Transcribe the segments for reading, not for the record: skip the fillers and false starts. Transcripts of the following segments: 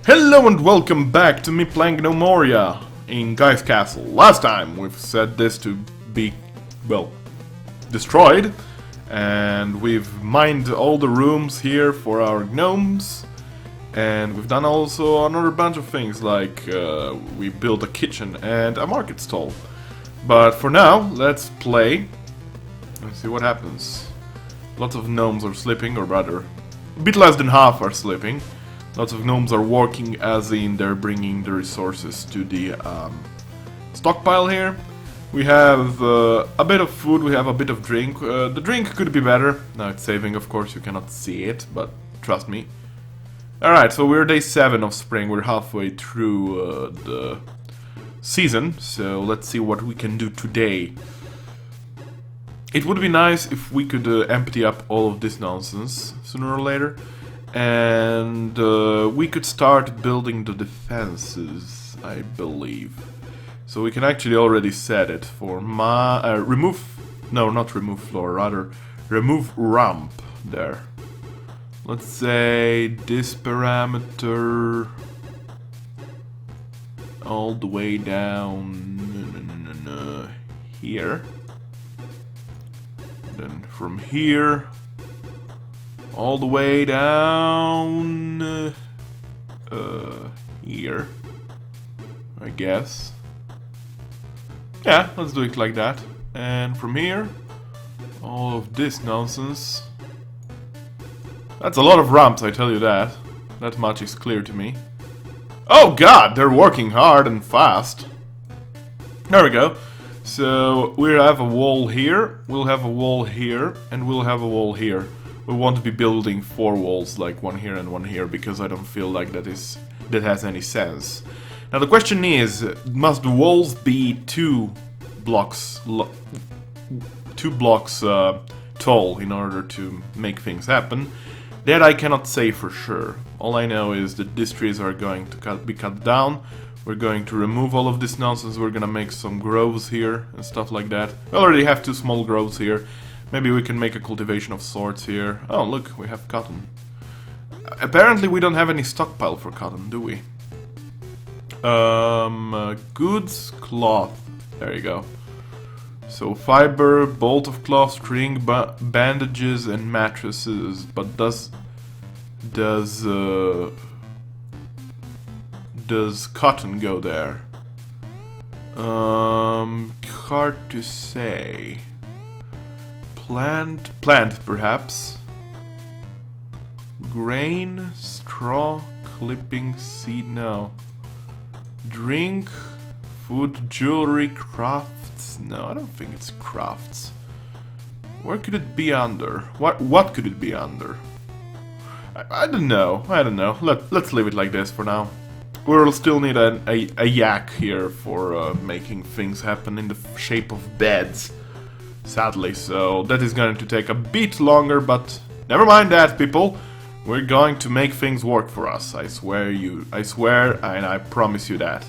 Hello and welcome back to me playing Gnomoria in Guy's Castle. Last time we've set this to be, well, destroyed. And we've mined all the rooms here for our gnomes. And we've done also another bunch of things, like we built a kitchen and a market stall. But for now, let's play and see what happens. Lots of gnomes are sleeping, or rather, a bit less than half are sleeping. Lots of gnomes are working, as in they're bringing the resources to the stockpile here. We have a bit of food, we have a bit of drink. The drink could be better. Now it's saving, of course, you cannot see it, but trust me. Alright, so we're day 7 of spring, we're halfway through the season, so let's see what we can do today. It would be nice if we could empty up all of this nonsense sooner or later. And we could start building the defenses, I believe. So we can actually already set it for my remove floor, rather remove ramp there. Let's say this parameter all the way down here. Then from here all the way down here, I guess. Yeah, let's do it like that. And from here, all of this nonsense. That's a lot of ramps, I tell you that. That much is clear to me. Oh god, they're working hard and fast. There we go. So we'll have a wall here, we'll have a wall here, and we'll have a wall here. We want to be building 4 walls, like one here and one here, because I don't feel like that has any sense. Now the question is, must the walls be 2 blocks tall in order to make things happen? That I cannot say for sure. All I know is that these trees are going to be cut down. We're going to remove all of this nonsense. We're gonna make some groves here and stuff like that. We already have 2 small groves here. Maybe we can make a cultivation of sorts here. Oh, look, we have cotton. Apparently we don't have any stockpile for cotton, do we? Goods, cloth. There you go. So fiber, bolt of cloth, string, bandages, and mattresses. But does cotton go there? Hard to say. Plant perhaps. Grain, straw, clipping, seed, no. Drink, food, jewelry, crafts. No, I don't think it's crafts. Where could it be under? What could it be under? I don't know. Let's leave it like this for now. We'll still need a yak here for making things happen in the shape of beds. Sadly, so that is going to take a bit longer, but never mind that, people. We're going to make things work for us. I swear, and I promise you that.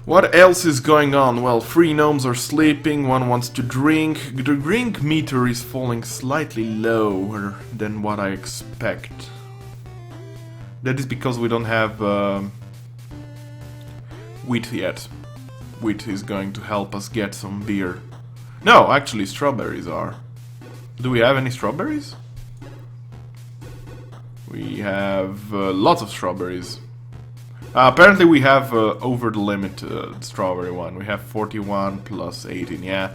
What else is going on? Well, 3 gnomes are sleeping, 1 wants to drink. The drink meter is falling slightly lower than what I expect. That is because we don't have wheat yet. Wheat is going to help us get some beer. No, actually strawberries are. Do we have any strawberries? We have lots of strawberries. Apparently we have over the limit strawberry one. We have 41 plus 18, yeah.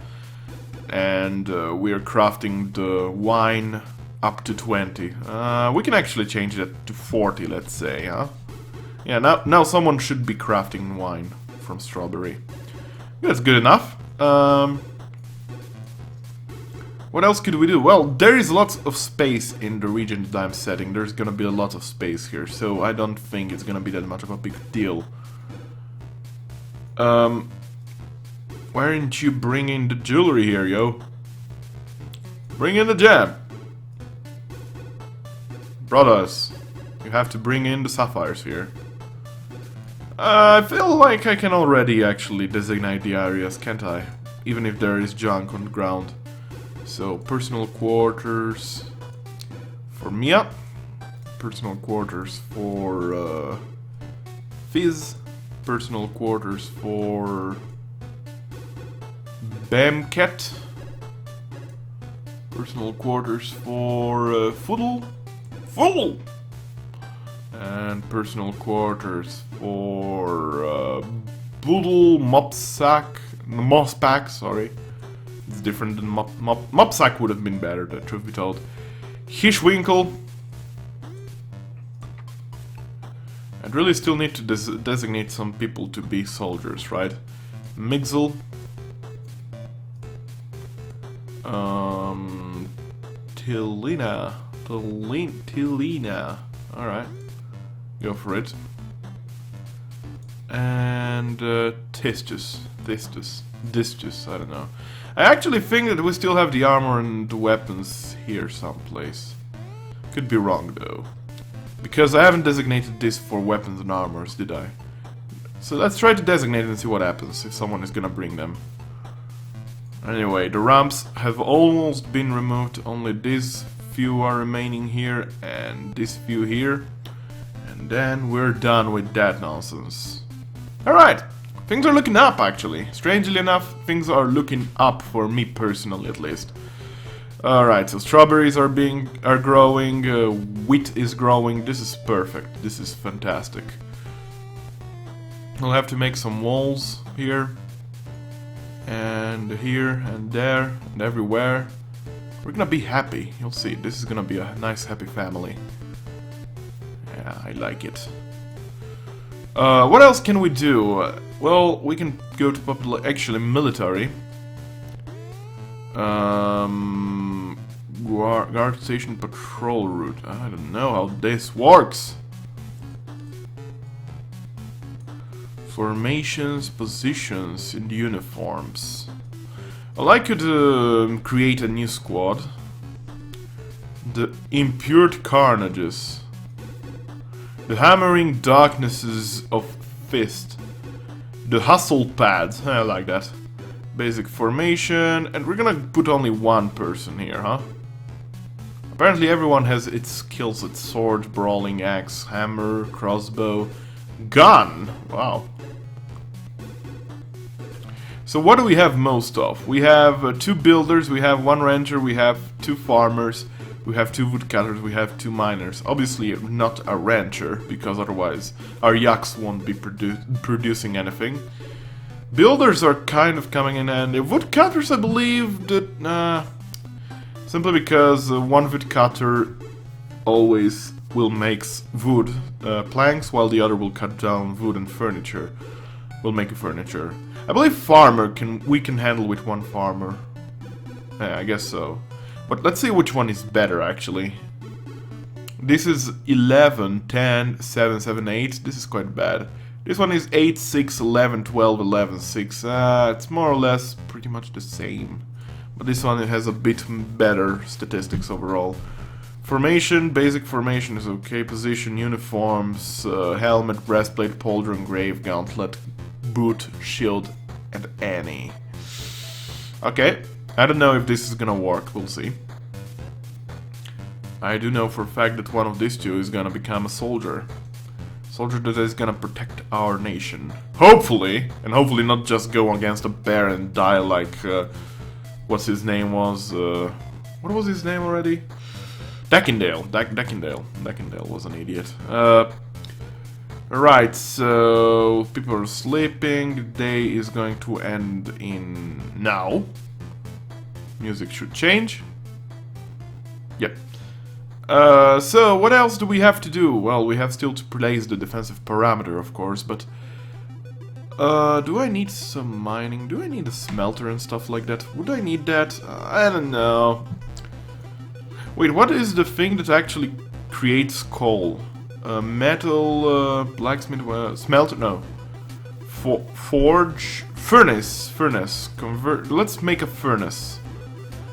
And we are crafting the wine up to 20. We can actually change that to 40, let's say, huh? Yeah, now someone should be crafting wine from strawberry. That's good enough. What else could we do? Well, there is lots of space in the region that I'm setting. There's gonna be a lot of space here, so I don't think it's gonna be that much of a big deal. Why aren't you bringing the jewelry here, yo? Bring in the gem! Brothers, you have to bring in the sapphires here. I feel like I can already actually designate the areas, can't I? Even if there is junk on the ground. So, personal quarters for Mia. personal quarters for Fizz, personal quarters for Bamcat, personal quarters for Fuddle, and personal quarters for Boodle, Mosspack, sorry. It's different than Mopsack would have been better, the truth be told. Hishwinkle. I'd really still need to designate some people to be soldiers, right? Mixel. Tilina. Alright. Go for it. And Distus, I don't know. I actually think that we still have the armor and the weapons here someplace. Could be wrong though. Because I haven't designated this for weapons and armors, did I? So let's try to designate and see what happens if someone is gonna bring them. Anyway, the ramps have almost been removed, only these few are remaining here and this few here. And then we're done with that nonsense. Alright, things are looking up actually. Strangely enough, things are looking up for me personally at least. Alright, so strawberries are growing, wheat is growing, this is perfect, this is fantastic. We'll have to make some walls here. And here, and there, and everywhere. We're gonna be happy, you'll see, this is gonna be a nice happy family. Yeah, I like it. What else can we do? Well, we can go to actually military. Guard station patrol route. I don't know how this works. Formations, positions, and uniforms. Well, I could create a new squad. The Impure Carnages. The Hammering Darknesses of Fist. The Hustle Pads. I like that. Basic formation. And we're gonna put only one person here, huh? Apparently everyone has its skills at sword, brawling, axe, hammer, crossbow, gun. Wow. So what do we have most of? We have 2 builders, we have 1 rancher, we have 2 farmers, we have 2 woodcutters, we have 2 miners. Obviously not a rancher, because otherwise our yaks won't be producing anything. Builders are kind of coming in handy. Woodcutters, I believe that... simply because 1 woodcutter always will make wood planks, while the other will cut down wood and furniture. Will make furniture. I believe farmer we can handle with 1 farmer. Yeah, I guess so. But let's see which one is better actually. This is 11, 10, 7, 7, 8. This is quite bad. This one is 8, 6, 11, 12, 11, 6. It's more or less pretty much the same. But this one has a bit better statistics overall. Formation, basic formation is okay. Position, uniforms, helmet, breastplate, pauldron, grave, gauntlet, boot, shield, and any. Okay, I don't know if this is gonna work, we'll see. I do know for a fact that one of these 2 is gonna become a soldier. Soldier that is gonna protect our nation. Hopefully! And hopefully not just go against a bear and die like... what's his name was? What was his name already? Deckindale. Deckindale was an idiot. Right, so people are sleeping. The day is going to end in now. Music should change. Yep. So what else do we have to do? Well, we have still to place the defensive parameter, of course, but do I need some mining? Do I need a smelter and stuff like that? Would I need that? I don't know. Wait, what is the thing that actually creates coal? Metal, blacksmith, smelter, no. Forge, furnace, convert, let's make a furnace.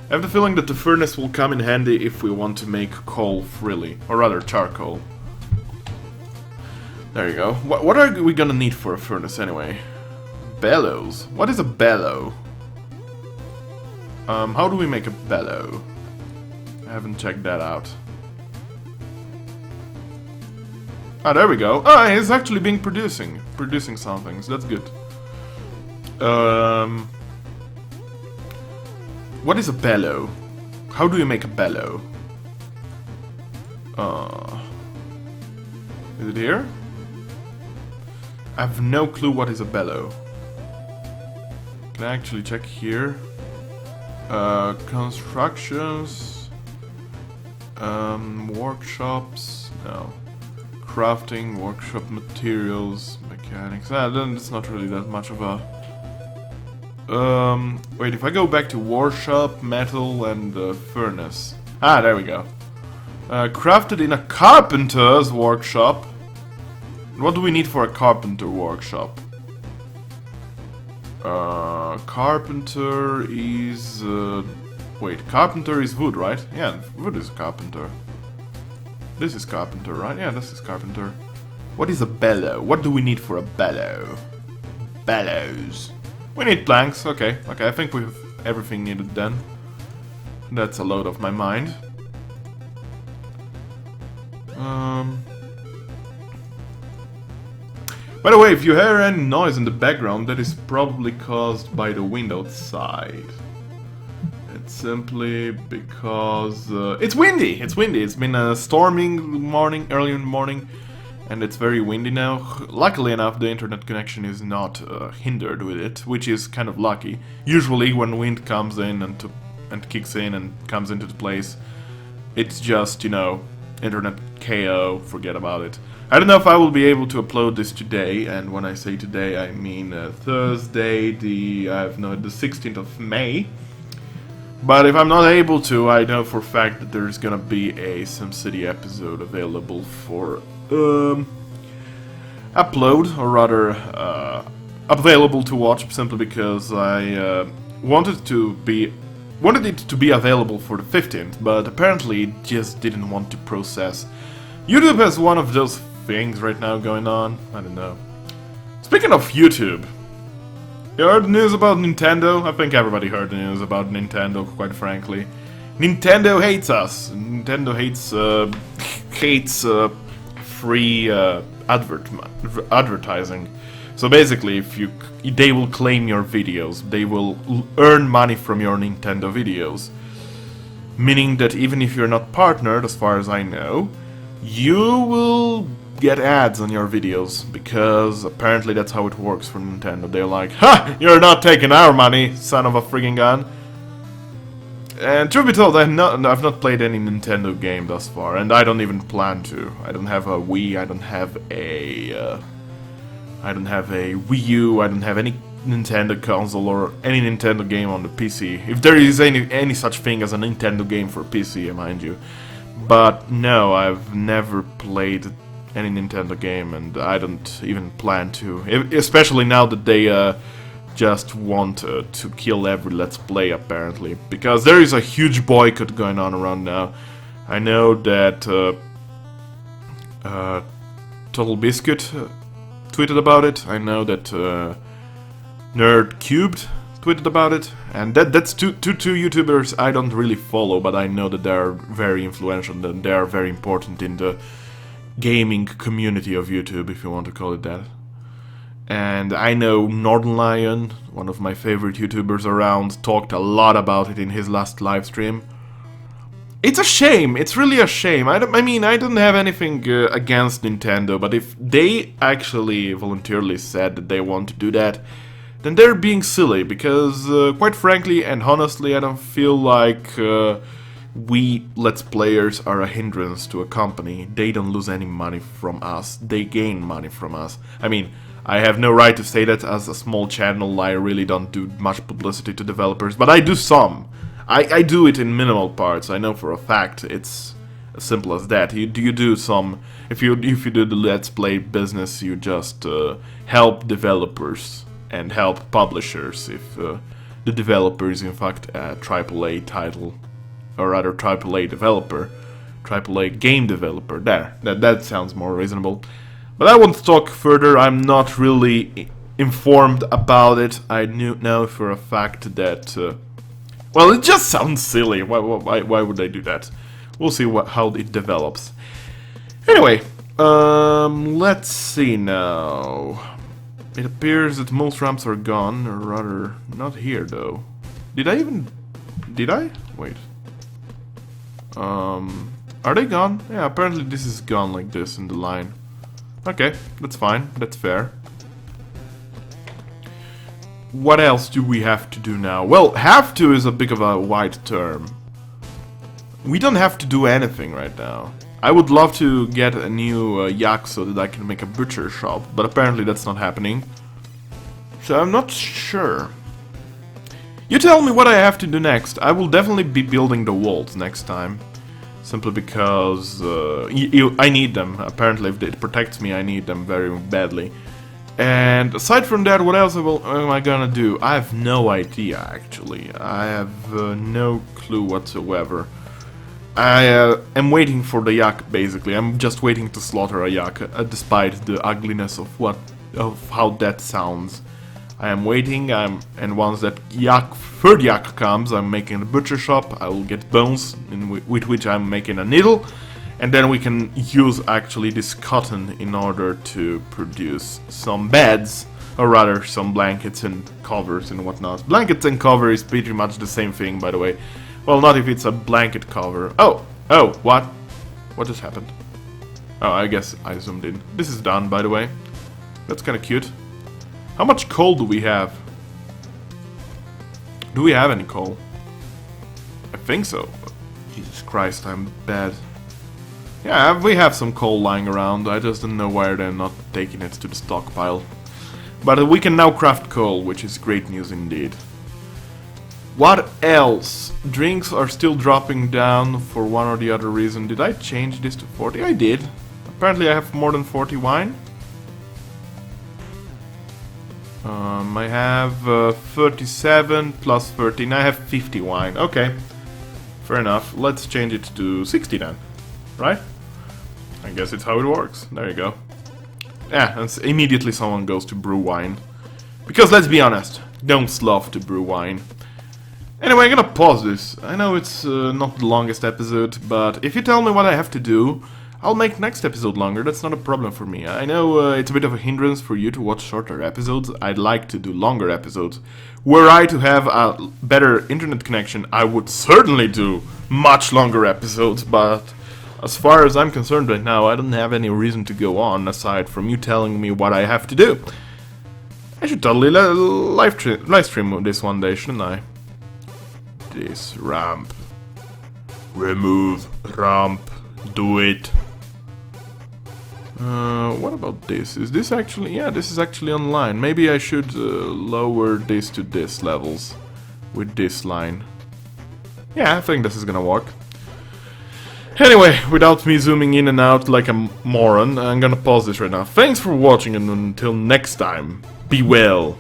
I have the feeling that the furnace will come in handy if we want to make coal freely, or rather charcoal. There you go. What are we gonna need for a furnace anyway? Bellows. What is a bellow? How do we make a bellow? I haven't checked that out. Ah, there we go. Ah, it's actually being producing some things. That's good. What is a bellow? How do you make a bellow? Is it here? I have no clue what is a bellow. Can I actually check here? Constructions, workshops, no. Crafting, workshop materials, mechanics. Then it's not really that much of a... wait, if I go back to workshop, metal, and furnace. Ah, there we go. Crafted in a carpenter's workshop. What do we need for a carpenter workshop? Carpenter is... wait, carpenter is wood, right? Yeah, wood is carpenter. This is carpenter, right? Yeah, this is carpenter. What is a bellow? What do we need for a bellow? Bellows. We need planks, okay. Okay, I think we have everything needed then. That's a load off my mind. By the way, if you hear any noise in the background, that is probably caused by the wind outside. It's simply because it's windy. It's windy. It's been a storming morning, early in the morning, and it's very windy now. Luckily enough, the internet connection is not hindered with it, which is kind of lucky. Usually, when wind comes in and kicks in and comes into the place, it's just, you know, internet KO. Forget about it. I don't know if I will be able to upload this today, and when I say today, I mean Thursday, the 16th of May. But if I'm not able to, I know for a fact that there's gonna be a SimCity episode available for upload, or rather available to watch, simply because I wanted it to be available for the 15th, but apparently it just didn't want to process. YouTube has one of those things right now going on. I don't know. Speaking of YouTube, you heard the news about Nintendo? I think everybody heard the news about Nintendo, quite frankly. Nintendo hates us. Nintendo hates free advertising. So basically, they will claim your videos. They will earn money from your Nintendo videos. Meaning that even if you're not partnered, as far as I know, you will get ads on your videos, because apparently that's how it works for Nintendo. They're like, ha! You're not taking our money, son of a friggin' gun. And truth be told, I've not played any Nintendo game thus far, and I don't even plan to. I don't have a Wii, I don't have a Wii U, I don't have any Nintendo console or any Nintendo game on the PC. If there is any such thing as a Nintendo game for PC, mind you. But no, I've never played any Nintendo game, and I don't even plan to. Especially now that they just want to kill every Let's Play, apparently. Because there is a huge boycott going on around now. I know that Total Biscuit tweeted about it. I know that Nerd Cubed tweeted about it. And that's two YouTubers I don't really follow, but I know that they are very influential and they are very important in the gaming community of YouTube, if you want to call it that. And I know Northern Lion, one of my favorite YouTubers around, talked a lot about it in his last live stream. It's a shame, it's really a shame. I don't have anything against Nintendo, but if they actually voluntarily said that they want to do that, then they're being silly, because quite frankly and honestly, I don't feel like we Let's Players are a hindrance to a company. They don't lose any money from us, they gain money from us. I mean, I have no right to say that. As a small channel, I really don't do much publicity to developers, but I do some. I do it in minimal parts. I know for a fact it's as simple as that. You do some. If you do the Let's Play business, you just help developers and help publishers if the developer is in fact a AAA title, or rather AAA developer, AAA game developer. That sounds more reasonable. But I won't talk further. I'm not really informed about it. I know for a fact that well, it just sounds silly. Why would they do that? We'll see how it develops. Anyway, Let's see now. It appears that most ramps are gone, or rather, not here though. Did I? Wait. Are they gone? Yeah, apparently this is gone like this in the line. Okay, that's fine, that's fair. What else do we have to do now? Well, have to is a bit of a wide term. We don't have to do anything right now. I would love to get a new yak so that I can make a butcher shop, but apparently that's not happening. So I'm not sure. You tell me what I have to do next. I will definitely be building the walls next time. Simply because I need them. Apparently if it protects me, I need them very badly. And aside from that, what else am I gonna do? I have no idea, actually. I have no clue whatsoever. I am waiting for the yak, basically. I'm just waiting to slaughter a yak, despite the ugliness of how that sounds. I am waiting, and once that third yak comes, I'm making a butcher shop. I will get bones, with which I'm making a needle. And then we can use actually this cotton in order to produce some beds, or rather some blankets and covers and whatnot. Blankets and cover is pretty much the same thing, by the way. Well, not if it's a blanket cover. Oh, what? What just happened? Oh, I guess I zoomed in. This is done, by the way. That's kind of cute. How much coal do we have? Do we have any coal? I think so. Jesus Christ, I'm bad. Yeah, we have some coal lying around. I just don't know why they're not taking it to the stockpile. But we can now craft coal, which is great news indeed. What else? Drinks are still dropping down for one or the other reason. Did I change this to 40? I did. Apparently I have more than 40 wine. I have 37 plus 13. I have 50 wine. Okay. Fair enough. Let's change it to 60 then. Right? I guess it's how it works. There you go. Yeah, and immediately someone goes to brew wine. Because let's be honest, don't love to brew wine. Anyway, I'm gonna pause this. I know it's not the longest episode, but if you tell me what I have to do, I'll make next episode longer. That's not a problem for me. I know it's a bit of a hindrance for you to watch shorter episodes. I'd like to do longer episodes. Were I to have a better internet connection, I would certainly do much longer episodes, but as far as I'm concerned right now, I don't have any reason to go on aside from you telling me what I have to do. I should totally live stream this one day, shouldn't I? This ramp. Remove ramp. Do it. What about this? Is this actually... Yeah, this is actually online. Maybe I should lower this to this levels with this line. Yeah, I think this is gonna work. Anyway, without me zooming in and out like a moron, I'm gonna pause this right now. Thanks for watching, and until next time, be well.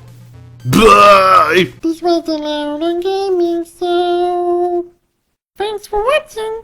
Bye! This was the Lauron Gaming Show. Thanks for watching.